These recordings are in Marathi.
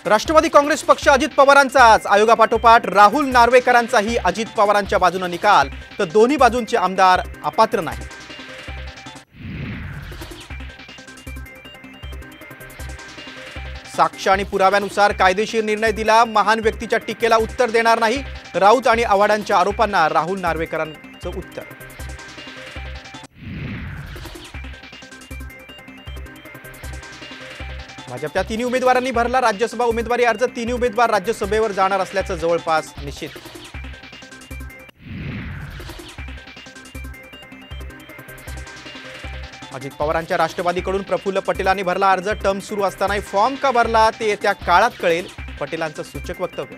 राष्ट्रवादी काँग्रेस पक्ष अजित पवारांचाच आयोगापाठोपाठ राहुल नार्वेकरांचाही अजित पवारांच्या बाजूने निकाल, तर दोन्ही बाजूंचे आमदार अपात्र नाही। साक्ष आणि पुराव्यानुसार कायदेशीर निर्णय दिला, महान व्यक्तीच्या टीकेला उत्तर देणार नाही, राऊत आणि आव्हाडांच्या आरोपांना राहुल नार्वेकरांचं उत्तर। भाजपच्या तिन्ही उमेदवारांनी भरला राज्यसभा उमेदवारी अर्ज, तिन्ही उमेदवार राज्यसभेवर जाणार असल्याचं जवळपास निश्चित। अजित पवारांच्या राष्ट्रवादीकडून प्रफुल्ल पटेलांनी भरला अर्ज, टर्म सुरू असताना फॉर्म का भरला ते येत्या काळात कळेल, पटेलांचं सूचक वक्तव्य।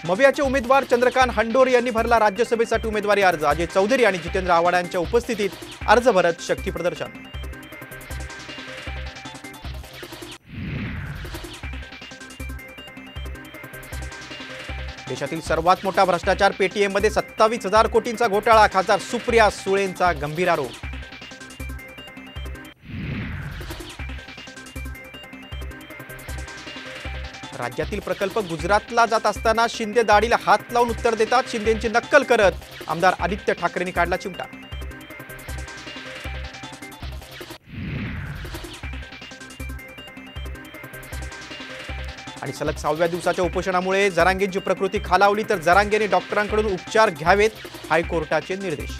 मवियाचे उमेदवार चंद्रकांत हंडोर यांनी भरला राज्यसभेसाठी उमेदवारी अर्ज, अजय चौधरी आणि जितेंद्र आव्हाडांच्या उपस्थितीत अर्ज भरत शक्ती प्रदर्शन। देशातील सर्वात मोठा भ्रष्टाचार पेटीएम मध्ये 27,000 कोटींचा घोटाळा, खासदार सुप्रिया सुळेंचा गंभीर आरोप। राज्यातील प्रकल्प गुजरातला जात असताना शिंदे दाढीला हात लावून उत्तर देतात, शिंदेंची नक्कल करत आमदार आदित्य ठाकरेंनी काढला चिमटा। आणि सलग 6व्या दिवसाच्या उपोषणामुळे जरांगेंची प्रकृती खालावली, तर जरांगेने डॉक्टरांकडून उपचार घ्यावेत, हायकोर्टाचे निर्देश।